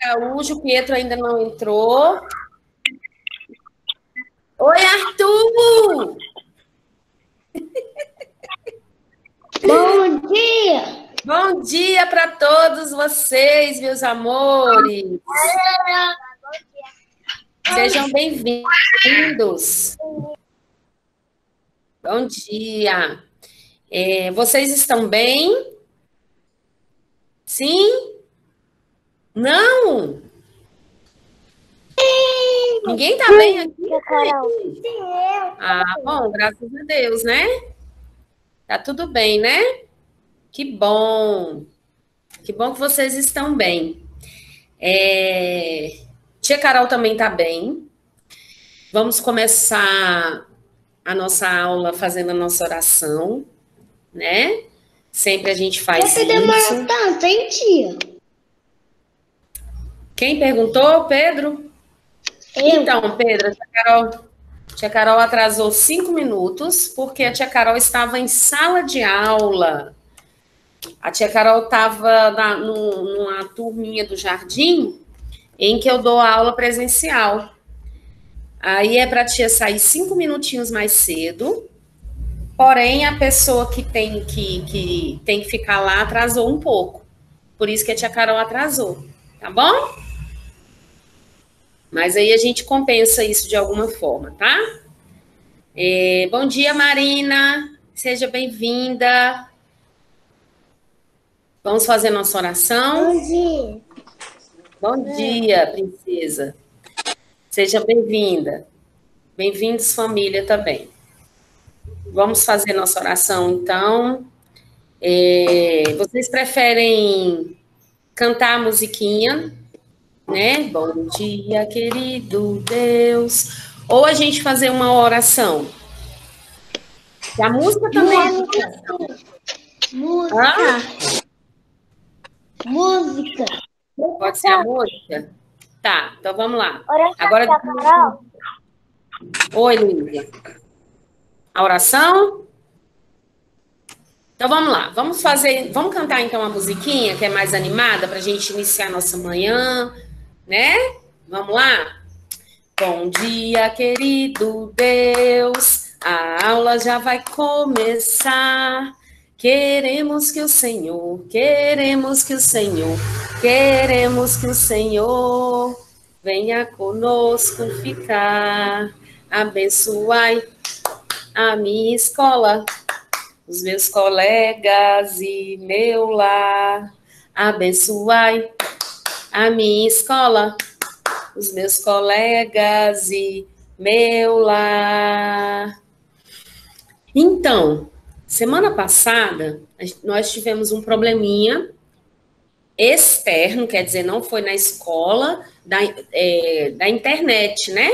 Araújo, o Pietro ainda não entrou. Oi, Arthur! Bom dia! Bom dia para todos vocês, meus amores! Sejam bem-vindos! Bom dia! Vocês estão bem? Sim? Não? Ninguém está bem aqui? Ah, bom, graças a Deus, né? Tá tudo bem, né? Que bom! Que bom que vocês estão bem. Tia Carol também está bem. Vamos começar a nossa aula fazendo a nossa oração, né? Sempre a gente faz isso. Você demora tanto, hein, tia? Quem perguntou, Pedro? Eu. Então, Pedro, tia Carol atrasou 5 minutos, porque a tia Carol estava em sala de aula. A tia Carol estava numa turminha do jardim, em que eu dou aula presencial. Aí é para a tia sair 5 minutinhos mais cedo, porém a pessoa que tem que ficar lá atrasou um pouco. Por isso que a tia Carol atrasou, tá bom? Mas aí a gente compensa isso de alguma forma, tá? Bom dia, Marina. Seja bem-vinda. Vamos fazer nossa oração? Bom dia. Bom dia, princesa. Seja bem-vinda. Bem-vindos, família, também. Vamos fazer nossa oração, então. Vocês preferem cantar a musiquinha, né? Bom dia, querido Deus. Ou a gente fazer uma oração? E a música também é oração. Música. Pode ser a música? Tá, então vamos lá. Oração, Agora. Carol. Oi, Luísa. A oração? Então vamos lá. Vamos cantar então uma musiquinha que é mais animada para a gente iniciar nossa manhã, né? Vamos lá? Bom dia, querido Deus. A aula já vai começar. Queremos que o Senhor venha conosco ficar. Abençoai a minha escola, os meus colegas e meu lar. Abençoai a minha escola, os meus colegas e meu lar. Então, semana passada, nós tivemos um probleminha externo, quer dizer, não foi na escola, da internet, né?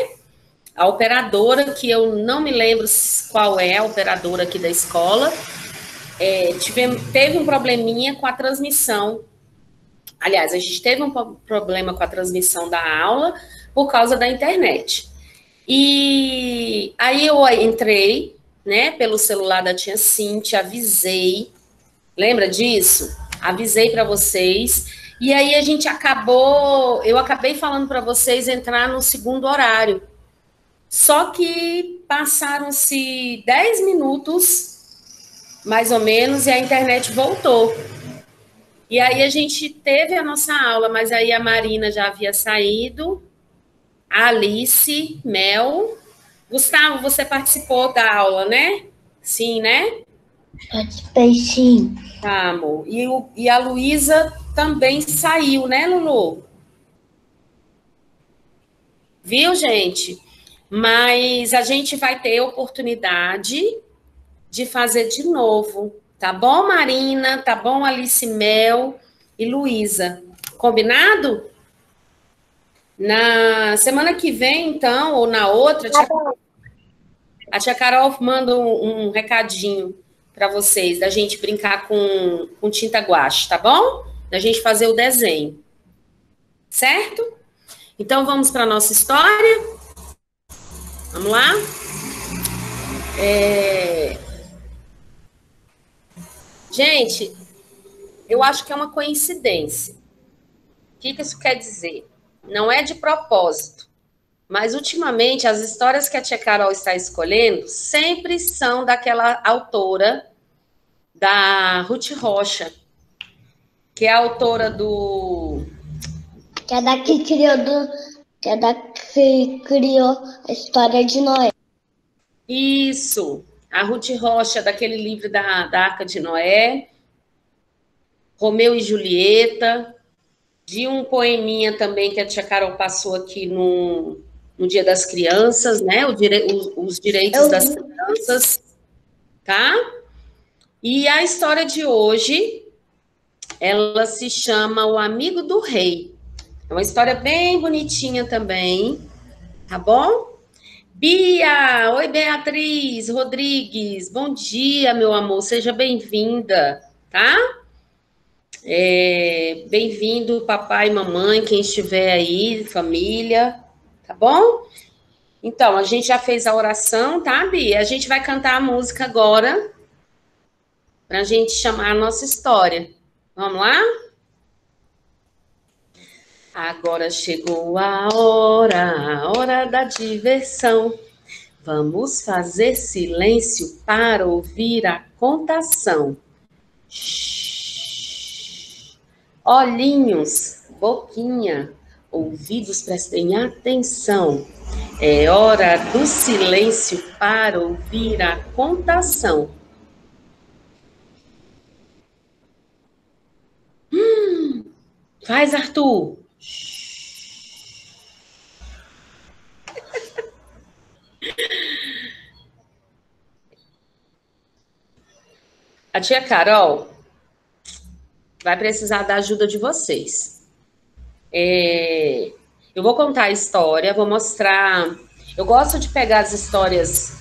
A operadora, que eu não me lembro qual é a operadora aqui da escola, teve um probleminha com a transmissão. Aliás, a gente teve um problema com a transmissão da aula por causa da internet. E aí eu entrei, né, pelo celular da tia Cíntia, avisei, lembra disso? Avisei para vocês, e aí eu acabei falando para vocês entrar no segundo horário. Só que passaram-se 10 minutos, mais ou menos, e a internet voltou. E aí a gente teve a nossa aula, mas aí a Marina já havia saído, a Alice, Mel. Gustavo, você participou da aula, né? Sim, né? Participei, sim. Tá, amor. E a Luísa também saiu, né, Lulu? Viu, gente? Mas a gente vai ter oportunidade de fazer de novo. Tá bom, Marina? Tá bom, Alice, Mel e Luísa? Combinado? Na semana que vem, então, ou na outra, a tia Carol manda um recadinho para vocês, da gente brincar com tinta guache, tá bom? Da gente fazer o desenho. Certo? Então, vamos para a nossa história? Vamos lá? Gente, eu acho que é uma coincidência. O que isso quer dizer? Não é de propósito, mas ultimamente as histórias que a tia Carol está escolhendo sempre são daquela autora, da Ruth Rocha, que é a autora do... Que é da que criou que é da que criou a história de Noé. Isso, a Ruth Rocha, daquele livro da Arca de Noé, Romeu e Julieta, de um poeminha também que a tia Carol passou aqui no Dia das Crianças, né? Os direitos das crianças, tá? E a história de hoje, ela se chama O Amigo do Rei. É uma história bem bonitinha também, tá bom? Bia, oi Beatriz Rodrigues, bom dia, meu amor, seja bem-vinda, tá? Bem-vindo, papai e mamãe, quem estiver aí, família, tá bom? Então, a gente já fez a oração, tá, Bia? A gente vai cantar a música agora, pra gente chamar a nossa história. Vamos lá? Agora chegou a hora da diversão. Vamos fazer silêncio para ouvir a contação. Shhh. Olhinhos, boquinha, ouvidos prestem atenção. É hora do silêncio para ouvir a contação. Faz, Arthur. A tia Carol vai precisar da ajuda de vocês. Eu vou contar a história, vou mostrar. Eu gosto de pegar as histórias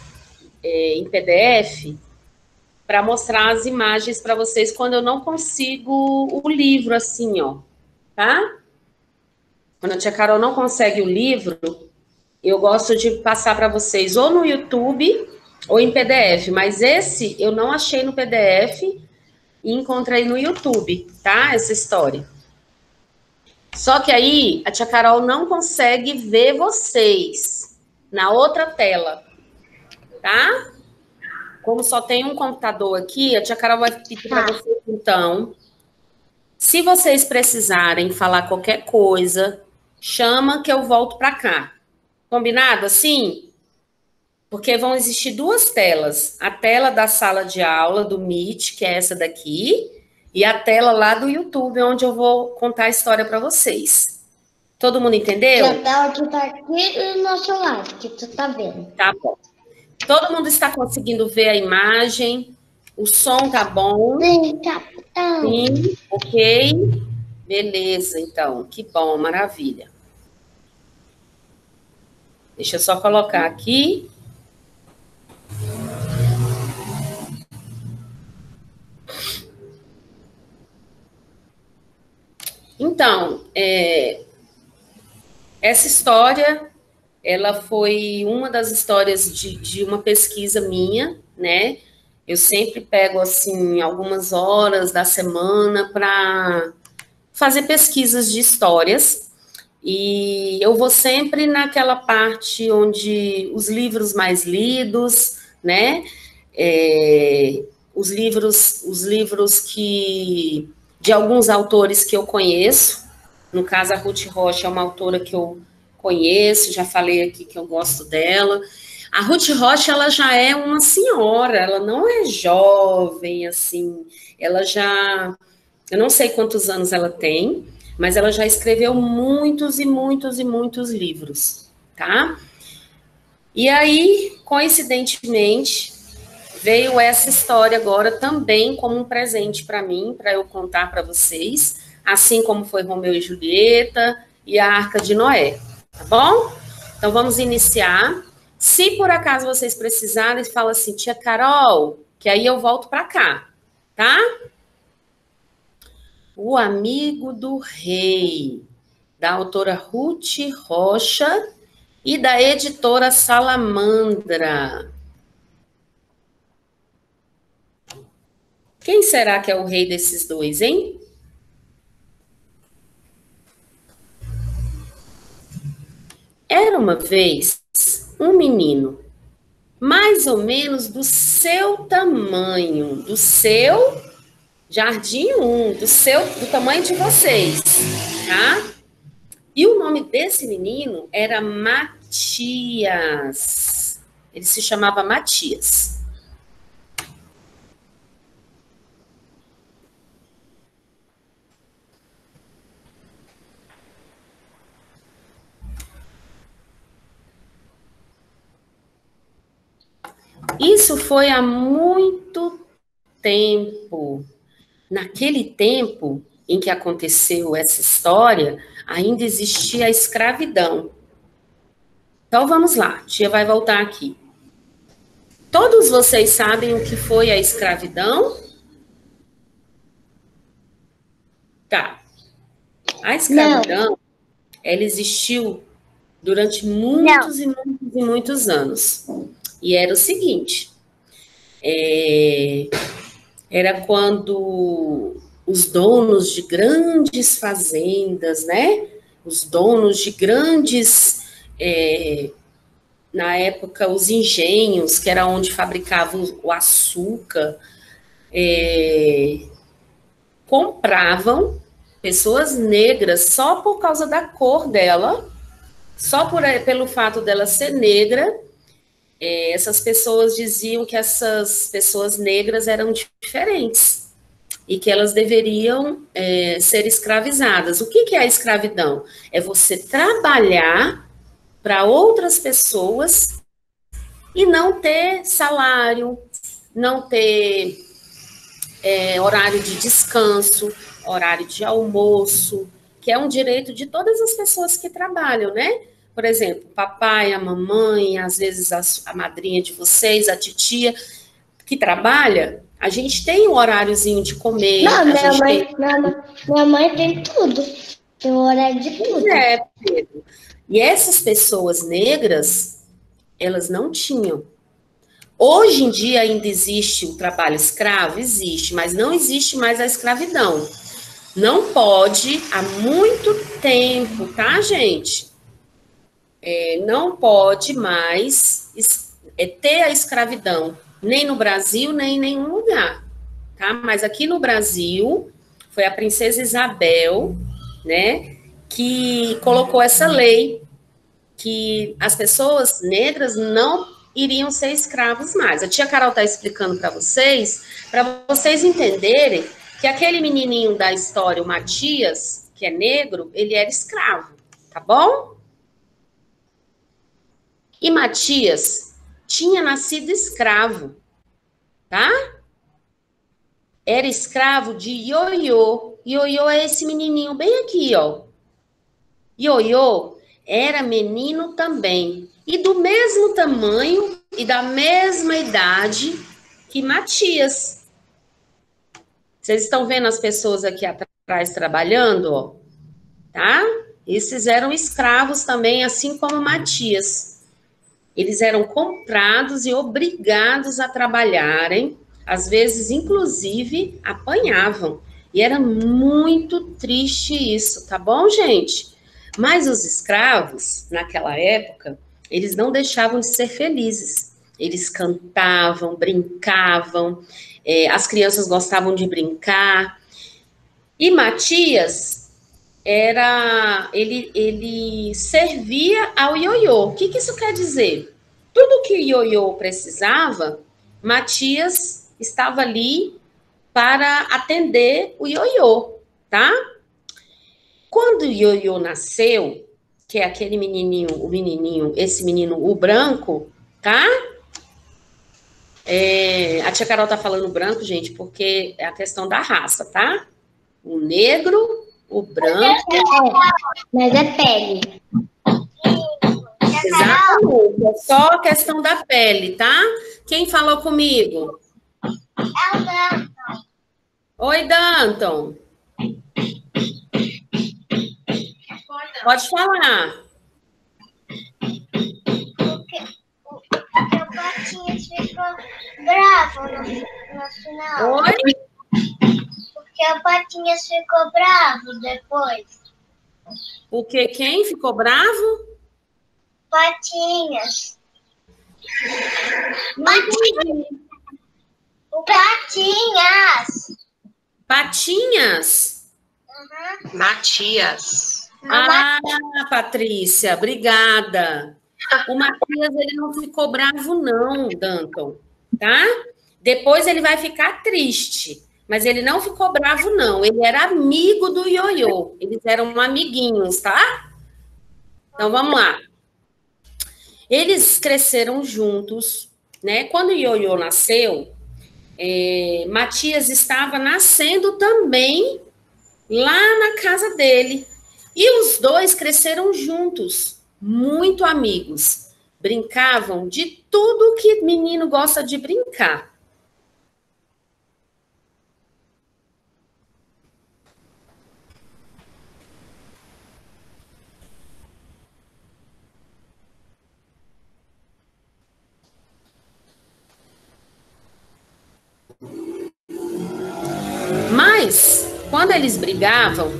em PDF para mostrar as imagens para vocês quando eu não consigo o livro assim, ó, tá? Quando a tia Carol não consegue o livro, eu gosto de passar para vocês ou no YouTube ou em PDF, mas esse eu não achei no PDF e encontrei no YouTube, tá? Essa história. Só que aí a tia Carol não consegue ver vocês na outra tela, tá? Como só tem um computador aqui, a tia Carol vai pedir para vocês, então, se vocês precisarem falar qualquer coisa, chama que eu volto para cá. Combinado assim? Porque vão existir duas telas. A tela da sala de aula, do Meet, que é essa daqui, e a tela lá do YouTube, onde eu vou contar a história para vocês. Todo mundo entendeu? Que a tela que tá aqui do nosso lado, que tu tá vendo. Tá bom. Todo mundo está conseguindo ver a imagem? O som tá bom? Sim, capitão. Sim, ok. Beleza, então. Que bom, maravilha. Deixa eu só colocar aqui. Então, essa história, ela foi uma das histórias de uma pesquisa minha, né? Eu sempre pego, assim, algumas horas da semana para fazer pesquisas de histórias. E eu vou sempre naquela parte onde os livros mais lidos, né? Os livros que de alguns autores que eu conheço. No caso, a Ruth Rocha é uma autora que eu conheço, já falei aqui que eu gosto dela. A Ruth Rocha, ela já é uma senhora, ela não é jovem, assim, ela já... Eu não sei quantos anos ela tem, mas ela já escreveu muitos e muitos e muitos livros, tá? E aí, coincidentemente, veio essa história agora também como um presente para mim, para eu contar para vocês, assim como foi Romeu e Julieta e a Arca de Noé, tá bom? Então, vamos iniciar. Se por acaso vocês precisarem, fala assim, tia Carol, que aí eu volto para cá, tá? O Amigo do Rei, da autora Ruth Rocha e da editora Salamandra. Quem será que é o rei desses dois, hein? Era uma vez um menino, mais ou menos do seu tamanho, do seu Jardim 1, do tamanho de vocês, tá? E o nome desse menino era Matias. Ele se chamava Matias. Isso foi há muito tempo. Naquele tempo em que aconteceu essa história, ainda existia a escravidão. Então vamos lá, tia vai voltar aqui. Todos vocês sabem o que foi a escravidão? Tá. A escravidão, ela existiu durante muitos e muitos e muitos anos. E era o seguinte, era quando os donos de grandes fazendas, né? Os donos de grandes, na época, os engenhos, que era onde fabricavam o açúcar, compravam pessoas negras só por causa da cor dela, pelo fato dela ser negra. Essas pessoas diziam que essas pessoas negras eram diferentes e que elas deveriam ser escravizadas. O que é a escravidão? É você trabalhar para outras pessoas e não ter salário, não ter horário de descanso, horário de almoço, que é um direito de todas as pessoas que trabalham, né? Por exemplo, o papai, a mamãe, às vezes a madrinha de vocês, a titia, que trabalha, a gente tem um horáriozinho de comer. Não, minha mãe tem tudo. Tem um horário de tudo. Pedro. E essas pessoas negras, elas não tinham. Hoje em dia ainda existe o trabalho escravo? Existe, mas não existe mais a escravidão. Não pode há muito tempo, tá, gente? Não pode mais ter a escravidão, nem no Brasil, nem em nenhum lugar, tá? Mas aqui no Brasil, foi a princesa Isabel, né, que colocou essa lei, que as pessoas negras não iriam ser escravos mais. A tia Carol está explicando para vocês entenderem que aquele menininho da história, o Matias, que é negro, ele era escravo, tá bom? E Matias tinha nascido escravo, tá? Era escravo de Ioiô. Ioiô é esse menininho bem aqui, ó. Ioiô era menino também. E do mesmo tamanho e da mesma idade que Matias. Vocês estão vendo as pessoas aqui atrás trabalhando, ó? Tá? Esses eram escravos também, assim como Matias. Eles eram comprados e obrigados a trabalharem, às vezes, inclusive, apanhavam. E era muito triste isso, tá bom, gente? Mas os escravos, naquela época, eles não deixavam de ser felizes. Eles cantavam, brincavam, as crianças gostavam de brincar. E Matias ele servia ao ioiô. O que isso quer dizer? Tudo que o ioiô precisava, Matias estava ali para atender o ioiô, tá? Quando o ioiô nasceu, que é aquele menininho, esse menino, o branco, tá? A tia Carol tá falando branco, gente, porque é a questão da raça, tá? O negro, o branco. Mas é pele. Exatamente. É só a questão da pele, tá? Quem falou comigo? É o Danton. Oi, Danton. Pode falar. Porque o Patinhas ficou bravo no final. Oi? porque o Patinhas ficou bravo depois. Porque quem ficou bravo? Patinhas. Não entendi. O Patinhas. Patinhas? Matias. Ah, Patrícia, obrigada. O Matias, ele não ficou bravo não, Danton, tá? Depois ele vai ficar triste, mas ele não ficou bravo não. Ele era amigo do Ioiô. Eles eram amiguinhos, tá? Então, vamos lá. Eles cresceram juntos, né? Quando o Ioiô nasceu, Matias estava nascendo também lá na casa dele. E os dois cresceram juntos, muito amigos. Brincavam de tudo que menino gosta de brincar. Mas, quando eles brigavam,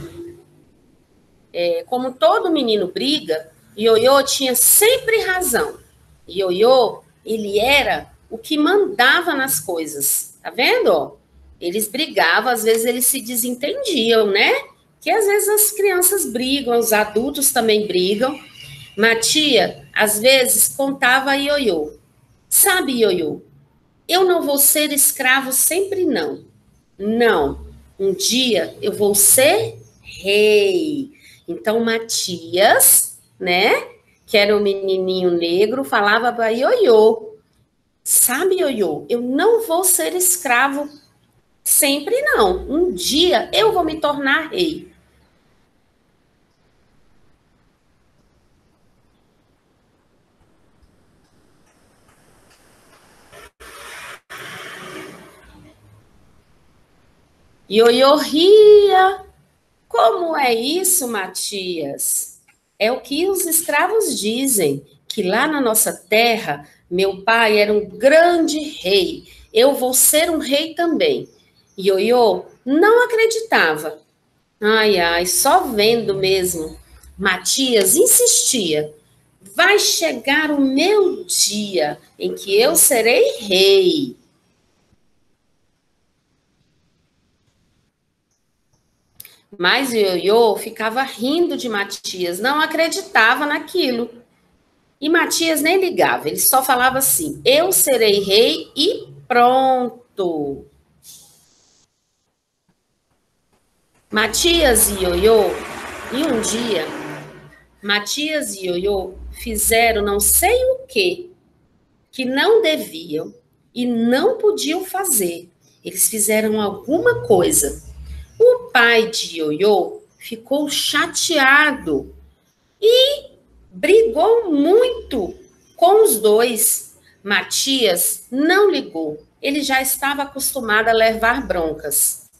como todo menino briga, Ioiô tinha sempre razão. Ioiô, ele era o que mandava nas coisas. Tá vendo? Eles brigavam, às vezes eles se desentendiam, né? Que às vezes as crianças brigam, os adultos também brigam. Matia, às vezes, contava a Ioiô. Sabe, Ioiô, eu não vou ser escravo sempre, não. Não, um dia eu vou ser rei. Então, Matias, né, que era um menininho negro, falava para Ioiô, sabe, Ioiô, eu não vou ser escravo sempre, não. Um dia eu vou me tornar rei. Ioiô ria. Como é isso, Matias? É o que os escravos dizem, que lá na nossa terra, meu pai era um grande rei. Eu vou ser um rei também. Ioiô não acreditava. Ai, ai, só vendo mesmo. Matias insistia. Vai chegar o meu dia em que eu serei rei. Mas Ioiô ficava rindo de Matias, não acreditava naquilo. E Matias nem ligava, ele só falava assim: eu serei rei e pronto. Matias e Ioiô, e um dia, Matias e Ioiô fizeram não sei o que não deviam e não podiam fazer. Eles fizeram alguma coisa. O pai de Ioiô ficou chateado e brigou muito com os dois. Matias não ligou. Ele já estava acostumado a levar broncas.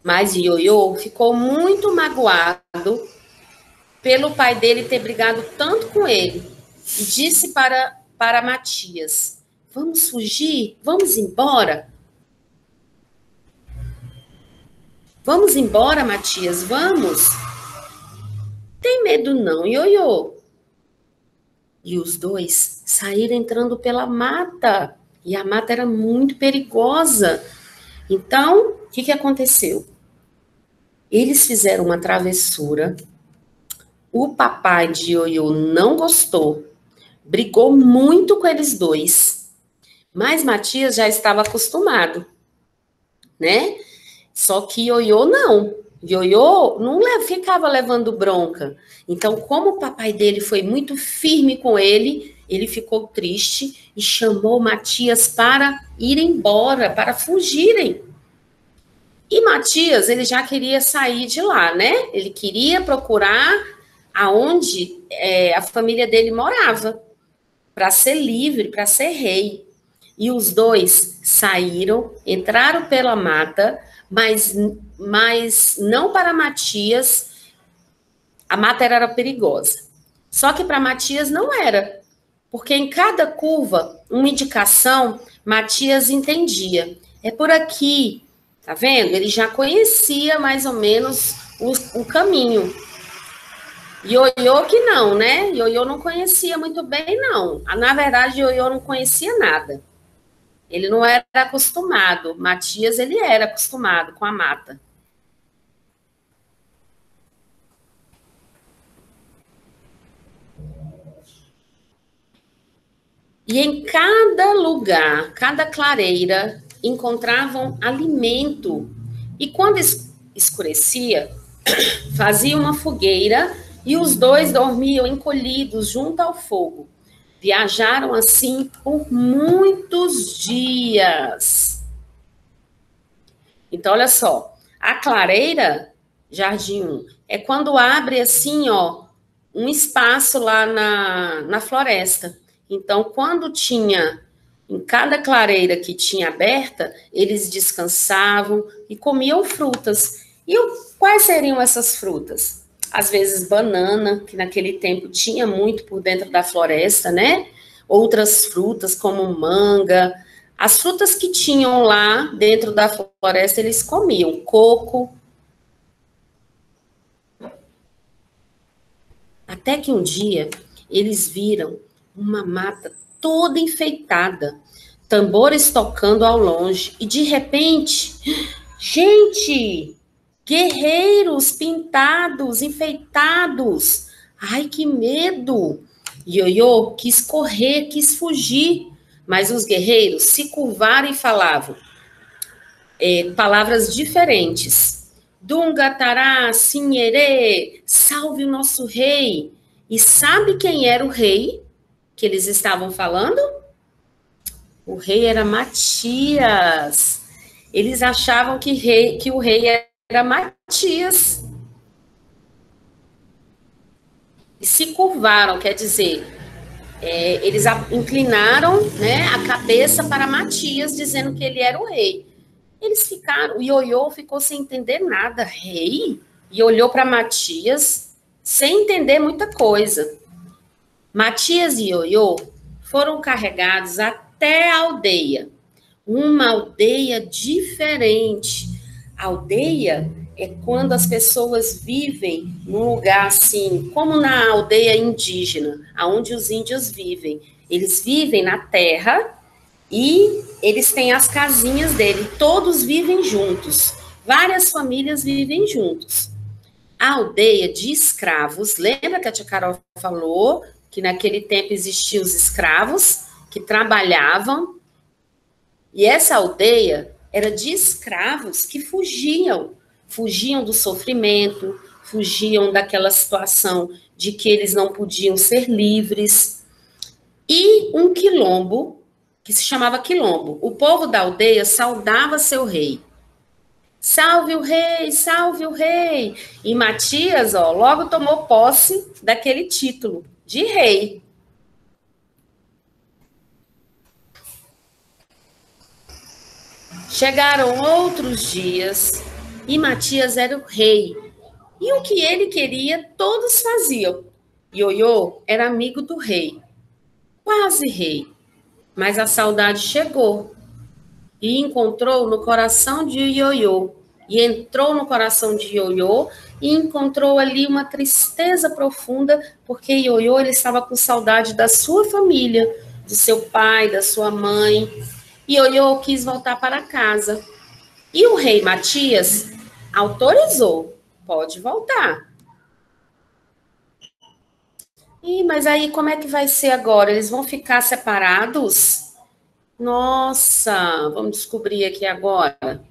Mas Ioiô ficou muito magoado pelo pai dele ter brigado tanto com ele. E disse para Matias: vamos fugir? Vamos embora? Vamos embora, Matias, vamos? Tem medo não, Ioiô. E os dois saíram entrando pela mata. E a mata era muito perigosa. Então, o que aconteceu? Eles fizeram uma travessura. O papai de Ioiô não gostou. Brigou muito com eles dois. Mas Matias já estava acostumado, né? Só que Ioiô não. Ioiô não ficava levando bronca. Então, como o papai dele foi muito firme com ele, ele ficou triste e chamou Matias para ir embora, para fugirem. E Matias, ele já queria sair de lá, né? Ele queria procurar aonde a família dele morava, para ser livre, para ser rei. E os dois saíram, entraram pela mata, mas não para Matias. A mata era perigosa. Só que para Matias não era, porque em cada curva, uma indicação, Matias entendia. É por aqui. Tá vendo? Ele já conhecia mais ou menos o caminho. Ioiô que não, né? Ioiô não conhecia muito bem, não. Na verdade, Ioiô não conhecia nada. Ele não era acostumado. Matias, ele era acostumado com a mata. E em cada lugar, cada clareira, encontravam alimento. E quando escurecia, fazia uma fogueira e os dois dormiam encolhidos junto ao fogo. Viajaram assim por muitos dias. Então, olha só, a clareira, Jardim 1, é quando abre assim, ó, um espaço lá na floresta. Então, quando tinha, em cada clareira que tinha aberta, eles descansavam e comiam frutas. E quais seriam essas frutas? Às vezes banana, que naquele tempo tinha muito por dentro da floresta, né? Outras frutas como manga. As frutas que tinham lá dentro da floresta, eles comiam. Coco. Até que um dia, eles viram uma mata toda enfeitada, tambores tocando ao longe, e de repente, gente, guerreiros pintados, enfeitados. Ai, que medo! Ioiô quis correr, quis fugir, mas os guerreiros se curvaram e falavam palavras diferentes. Dungatará, Sinherê, salve o nosso rei. E sabe quem era o rei que eles estavam falando? O rei era Matias. Eles achavam que o rei era Matias. E se curvaram, quer dizer, eles inclinaram, né, a cabeça para Matias, dizendo que ele era o rei. Eles ficaram, o Ioiô ficou sem entender nada, rei? E olhou para Matias, sem entender muita coisa. Matias e Ioiô foram carregados até a aldeia, uma aldeia diferente. A aldeia é quando as pessoas vivem num lugar assim, como na aldeia indígena, onde os índios vivem. Eles vivem na terra e eles têm as casinhas dele, todos vivem juntos. Várias famílias vivem juntos. A aldeia de escravos, lembra que a tia Carol falou que naquele tempo existiam os escravos que trabalhavam? E essa aldeia era de escravos que fugiam do sofrimento, fugiam daquela situação de que eles não podiam ser livres. E um quilombo, que se chamava quilombo. O povo da aldeia saudava seu rei. Salve o rei, salve o rei. E Matias, ó, logo tomou posse daquele título de rei. Chegaram outros dias e Matias era o rei. E o que ele queria, todos faziam. Ioiô era amigo do rei, quase rei. Mas a saudade chegou e encontrou no coração de Ioiô. E entrou no coração de Ioiô e encontrou ali uma tristeza profunda, porque Ioiô ele estava com saudade da sua família, do seu pai, da sua mãe. E Ioiô quis voltar para casa. E o rei Matias autorizou, pode voltar. Mas aí como é que vai ser agora? Eles vão ficar separados? Nossa, vamos descobrir aqui agora.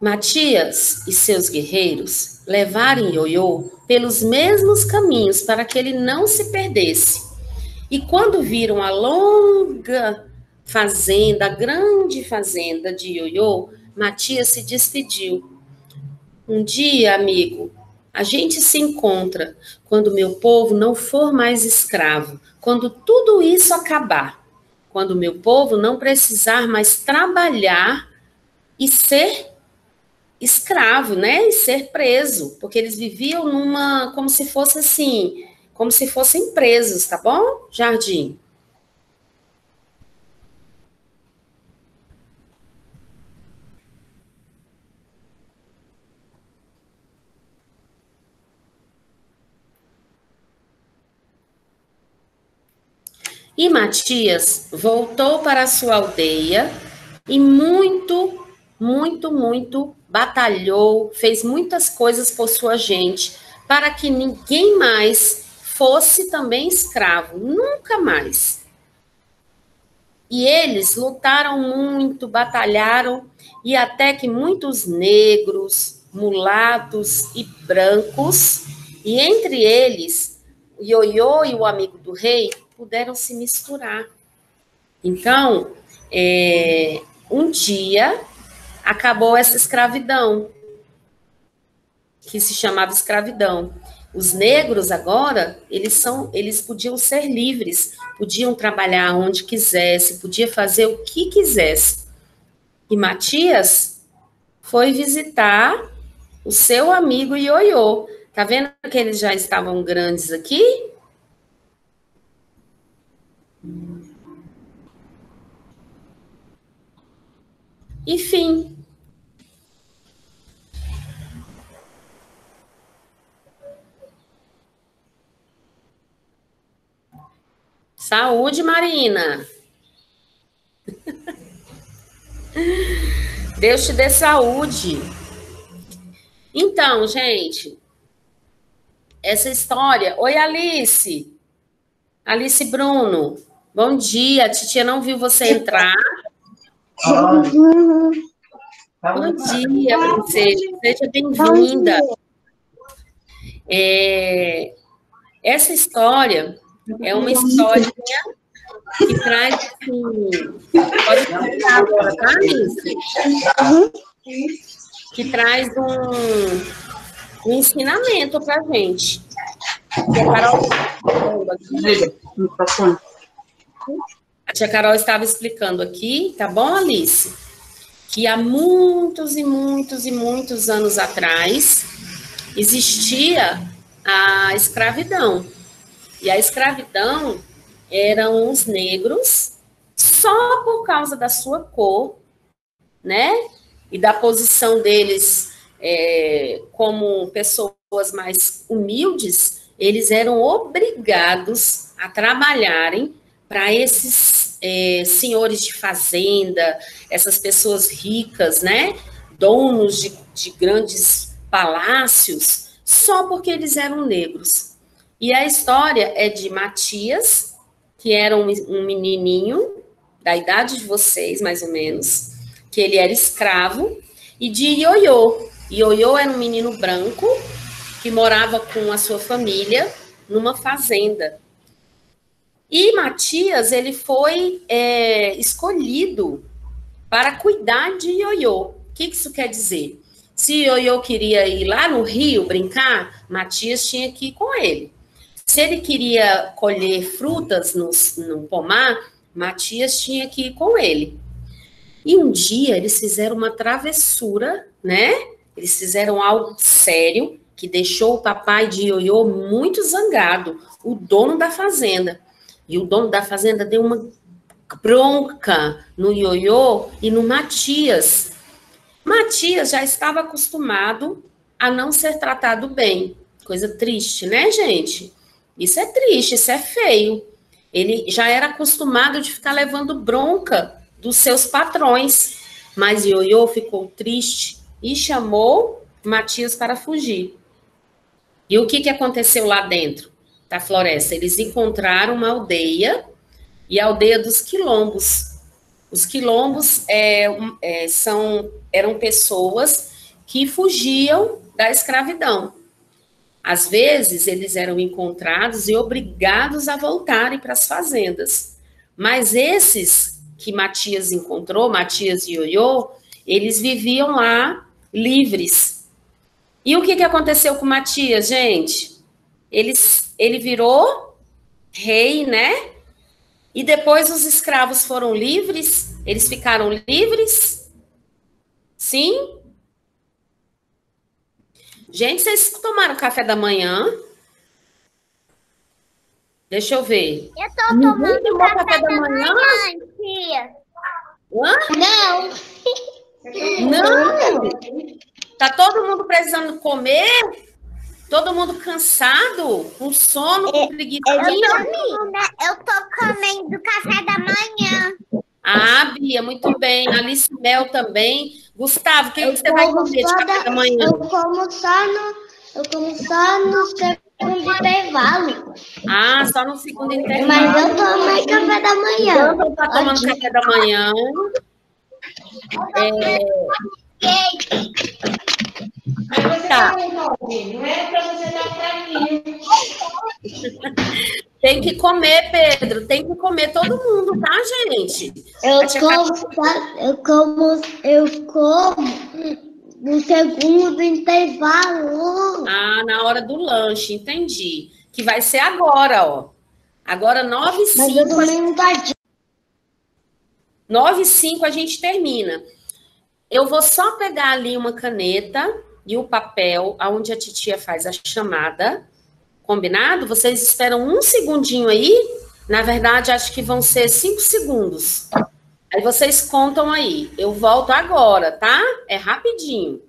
Matias e seus guerreiros levaram Ioiô pelos mesmos caminhos para que ele não se perdesse. E quando viram a longa fazenda, a grande fazenda de Ioiô, Matias se despediu. Um dia, amigo, a gente se encontra quando meu povo não for mais escravo, quando tudo isso acabar, quando meu povo não precisar mais trabalhar e ser escravo, né? E ser preso, porque eles viviam como se fosse assim, como se fossem presos, tá bom, Jardim? E Matias voltou para a sua aldeia e muito, muito, muito batalhou, fez muitas coisas por sua gente, para que ninguém mais fosse também escravo, nunca mais. E eles lutaram muito, batalharam, e até que muitos negros, mulatos e brancos, e entre eles, Ioiô e o amigo do rei, puderam se misturar. Então, um dia, acabou essa escravidão, que se chamava escravidão. Os negros agora, eles podiam ser livres, podiam trabalhar onde quisesse, podia fazer o que quisesse. E Matias foi visitar o seu amigo Ioiô. Tá vendo que eles já estavam grandes aqui? Enfim. Saúde, Marina. Deus te dê saúde. Então, gente, essa história... Oi, Alice. Alice Bruno. Bom dia. A titia não viu você entrar. Bom dia, princesa. Seja bem-vinda. Essa história é uma história que traz, assim... Pode contar agora, tá, Alice? Que traz um ensinamento pra gente. A tia Carol estava explicando aqui, tá bom, Alice? Que há muitos e muitos e muitos anos atrás existia a escravidão. E a escravidão eram os negros só por causa da sua cor, né? E da posição deles como pessoas mais humildes, eles eram obrigados a trabalharem para esses senhores de fazenda, essas pessoas ricas, né? Donos de grandes palácios, só porque eles eram negros. E a história é de Matias, que era um menininho, da idade de vocês, mais ou menos, que ele era escravo, e de Ioiô. Ioiô era um menino branco que morava com a sua família numa fazenda. E Matias, ele foi escolhido para cuidar de Ioiô. O que isso quer dizer? Se Ioiô queria ir lá no rio brincar, Matias tinha que ir com ele. Se ele queria colher frutas no pomar, Matias tinha que ir com ele. E um dia eles fizeram uma travessura, né? Eles fizeram algo sério que deixou o papai de Ioiô muito zangado, o dono da fazenda. E o dono da fazenda deu uma bronca no Ioiô e no Matias. Matias já estava acostumado a não ser tratado bem. Coisa triste, né, gente? Isso é triste, isso é feio. Ele já era acostumado de ficar levando bronca dos seus patrões. Mas Ioiô ficou triste e chamou Matias para fugir. E o que aconteceu lá dentro da floresta? Eles encontraram uma aldeia, e a aldeia dos quilombos. Os quilombos eram pessoas que fugiam da escravidão. Às vezes, eles eram encontrados e obrigados a voltarem para as fazendas. Mas esses que Matias encontrou, Matias e Ioiô, eles viviam lá livres. E o que aconteceu com Matias, gente? Ele virou rei, né? E depois os escravos foram livres? Eles ficaram livres? Sim? Gente, vocês tomaram café da manhã? Deixa eu ver. Eu tô tomando café da manhã, tia. Hã? Não. Não? Tá todo mundo precisando comer? Todo mundo cansado? Com sono, com preguiça? Eu tô comendo café da manhã. Ah, Bia, muito bem. Alice Mel também. Gustavo, o que você vai comer de café da manhã? Eu como só no segundo intervalo. Ah, só no segundo intervalo. Mas eu tomei café da manhã. Então, tá tomando café da manhã. Tá. Não era para você dar para mim. Tem que comer, Pedro. Tem que comer todo mundo, tá, gente? Eu como no segundo intervalo. Ah, na hora do lanche, entendi. Que vai ser agora, ó. Agora, 9h05. Mas eu tomei um tadinho. 9h05 a gente termina. Eu vou só pegar ali uma caneta e o papel, aonde a titia faz a chamada. Combinado? Vocês esperam um segundinho aí. Na verdade, acho que vão ser 5 segundos. Aí vocês contam aí. Eu volto agora, tá? É rapidinho.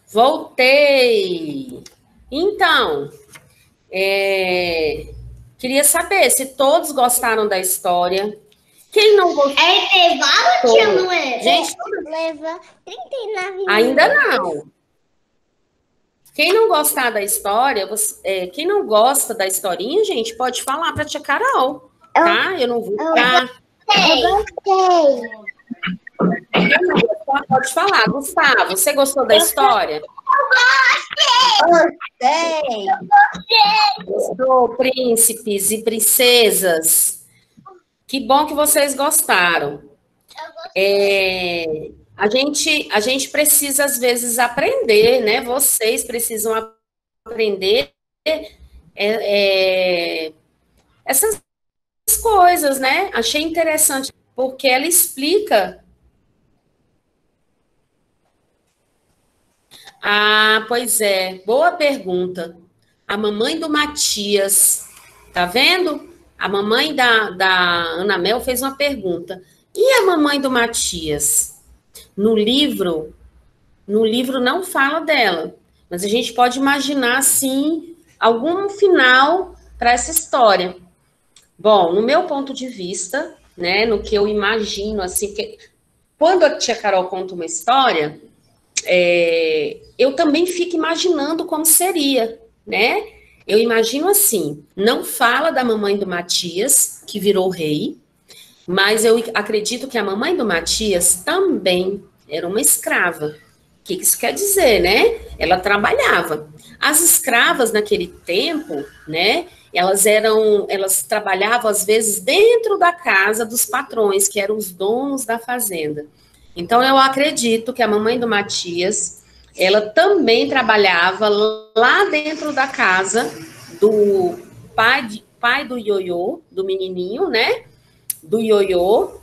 Voltei! Então, queria saber se todos gostaram da história. Quem não gostou? É intervalo, tia, não é? Gente, Leva 39 minutos. ainda não. Quem não gostar da história, quem não gosta da historinha, gente, pode falar para a tia Carol, tá? Eu não vou ficar... Eu gostei. Quem não gostar, pode falar. Gustavo, você gostou da história? Gostei. Gostou, príncipes e princesas? Que bom que vocês gostaram. A gente precisa, às vezes, aprender, né? Vocês precisam aprender essas coisas, né? Achei interessante, porque ela explica. Ah, pois é, boa pergunta. A mamãe do Matias, tá vendo? A mamãe da Ana Mel fez uma pergunta. E a mamãe do Matias? No livro não fala dela, mas a gente pode imaginar, assim, algum final para essa história. Bom, no meu ponto de vista, né, no que eu imagino, assim, que quando a tia Carol conta uma história, eu também fico imaginando como seria, né? Eu imagino assim, não fala da mamãe do Matias, que virou rei, mas eu acredito que a mamãe do Matias também era uma escrava. O que isso quer dizer, né? Ela trabalhava. As escravas naquele tempo, né? Elas trabalhavam às vezes dentro da casa dos patrões, que eram os donos da fazenda. Então eu acredito que a mamãe do Matias, ela também trabalhava lá dentro da casa do pai do Ioiô, do menininho, né? Do Ioiô,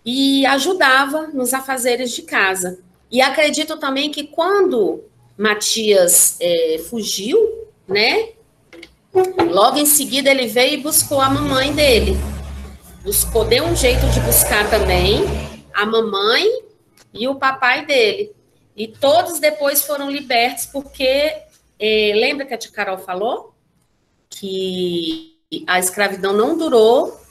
e ajudava nos afazeres de casa. E acredito também que quando Matias fugiu, né? Logo em seguida ele veio e buscou a mamãe dele. Deu um jeito de buscar também a mamãe e o papai dele. E todos depois foram libertos porque, lembra que a tia Carol falou? Que a escravidão não durou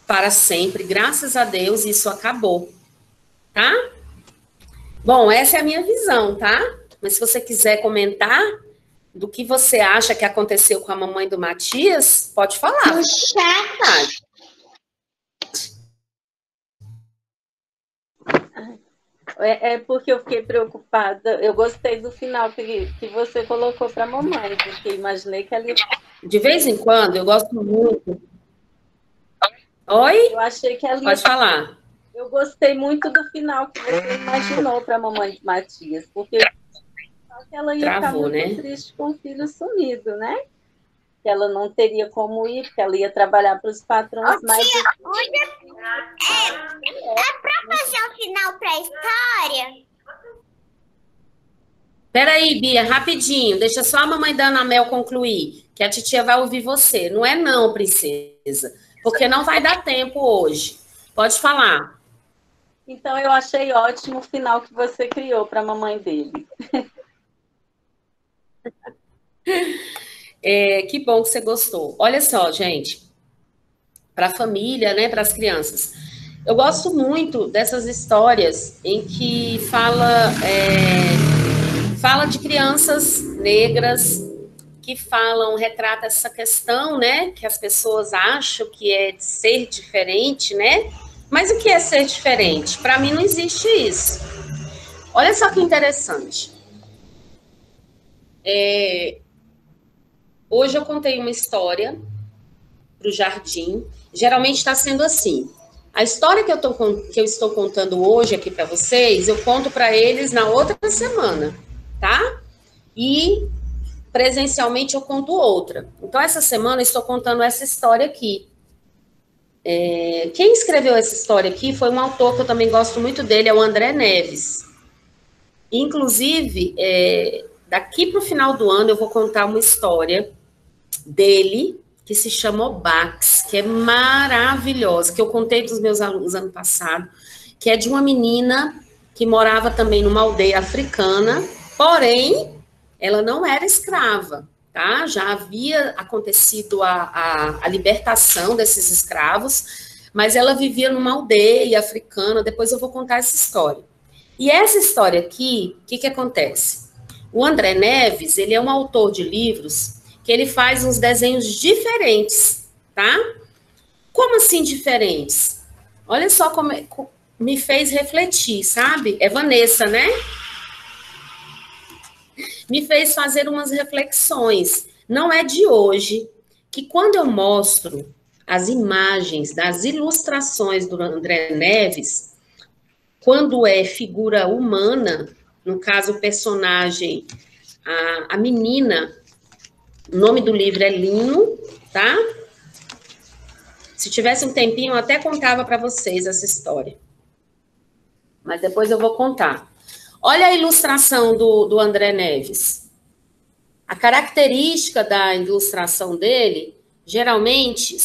para sempre, graças a Deus, isso acabou, tá? Bom, essa é a minha visão, tá? Mas se você quiser comentar do que você acha que aconteceu com a mamãe do Matias, pode falar. No chat. Porque eu fiquei preocupada. Eu gostei do final que você colocou para a mamãe, porque imaginei que ela ia... De vez em quando, eu gosto muito. Oi? Eu achei que ela ia... Pode falar. Eu gostei muito do final que você imaginou para a mamãe de Matias, porque ela ia ficar muito triste com o filho sumido, né? que ela não teria como ir, porque ela ia trabalhar para os patrões, mas... Tia, é para fazer um final para a história? Peraí, Bia, rapidinho. Deixa só a mamãe da Anamel concluir, que a titia vai ouvir você. Não é não, princesa, porque não vai dar tempo hoje. Pode falar. Então, eu achei ótimo o final que você criou para a mamãe dele. Que bom que você gostou. Olha só, gente, para a família, né, para as crianças. Eu gosto muito dessas histórias em que fala de crianças negras que retrata essa questão, né, que as pessoas acham que é de ser diferente, né? Mas o que é ser diferente? Para mim não existe isso. Olha só que interessante. Hoje eu contei uma história para o jardim. Geralmente está sendo assim. A história que eu estou contando hoje aqui para vocês, eu conto para eles na outra semana, tá? E presencialmente eu conto outra. Então, essa semana eu estou contando essa história aqui. Quem escreveu essa história aqui foi um autor que eu também gosto muito dele, é o André Neves. Inclusive, daqui para o final do ano eu vou contar uma história dele, que se chama Obax, que é maravilhosa, que eu contei para os meus alunos ano passado, que é de uma menina que morava também numa aldeia africana, porém, ela não era escrava, tá? Já havia acontecido a libertação desses escravos, mas ela vivia numa aldeia africana, depois eu vou contar essa história. E essa história aqui, o que acontece? O André Neves, ele é um autor de livros que ele faz uns desenhos diferentes, tá? Como assim diferentes? Olha só como me fez refletir, sabe? É Vanessa, né? Me fez fazer umas reflexões. Não é de hoje que quando eu mostro as imagens das ilustrações do André Neves, quando é figura humana, no caso o personagem, a menina, o nome do livro é Lino, tá? Se tivesse um tempinho, eu até contava para vocês essa história. Mas depois eu vou contar. Olha a ilustração do André Neves. A característica da ilustração dele, geralmente,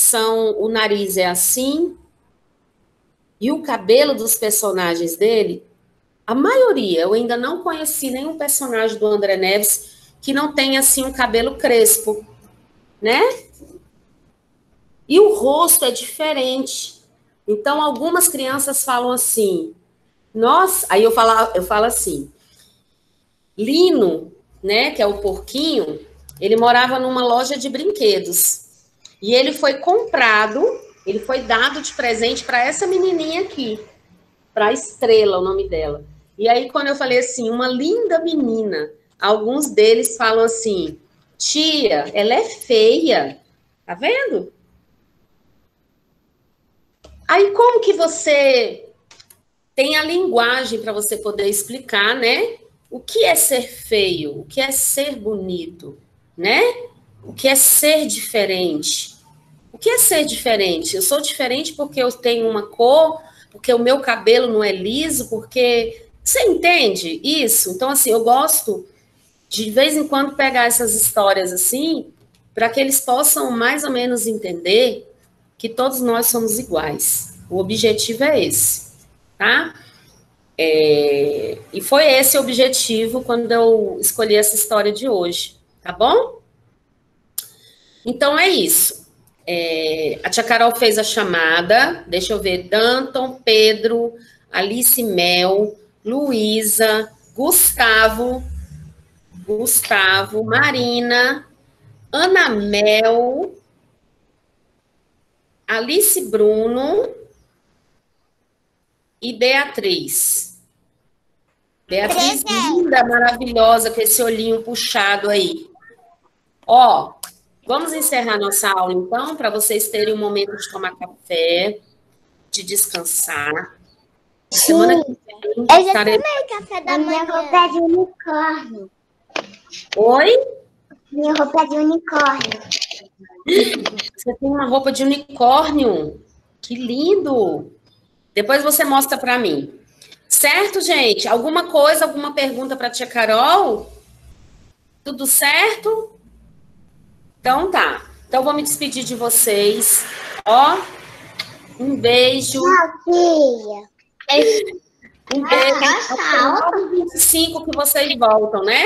o nariz é assim, e o cabelo dos personagens dele, a maioria, eu ainda não conheci nenhum personagem do André Neves que não tenha, assim, um cabelo crespo, né? E o rosto é diferente. Então, algumas crianças falam assim, nossa, aí eu falo assim, Lino, né, que é o porquinho, ele morava numa loja de brinquedos. E ele foi comprado, ele foi dado de presente para essa menininha aqui, para a Estrela, o nome dela. E aí, quando eu falei assim, uma linda menina, alguns deles falam assim, tia, ela é feia, tá vendo? Aí, como que você tem a linguagem para você poder explicar, né? O que é ser feio? O que é ser bonito? Né? O que é ser diferente? O que é ser diferente? Eu sou diferente porque eu tenho uma cor, porque o meu cabelo não é liso, porque... Você entende isso? Então, assim, eu gosto de vez em quando pegar essas histórias assim, para que eles possam mais ou menos entender que todos nós somos iguais. O objetivo é esse, tá? E foi esse o objetivo quando eu escolhi essa história de hoje, tá bom? Então, é isso. A tia Carol fez a chamada, deixa eu ver, Danton, Pedro, Alice Mel, Luísa, Gustavo, Marina, Ana Mel, Alice Bruno e Beatriz. Beatriz linda, maravilhosa, com esse olhinho puxado aí. Ó, vamos encerrar nossa aula, então, para vocês terem um momento de tomar café, de descansar. Semana que vem, Eu já tomei café da manhã. Minha roupa é de unicórnio. Oi? Minha roupa é de unicórnio. Você tem uma roupa de unicórnio. Que lindo! Depois você mostra para mim. Certo, gente? Alguma coisa, alguma pergunta para a tia Carol? Tudo certo? Então tá. Então vou me despedir de vocês. Ó, um beijo. Tchau, filha. Um beijo. Tchau. 9h25 que vocês voltam, né?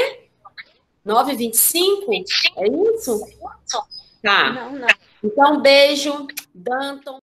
9h25? É isso? Tá. Não. Então, beijo, Danton.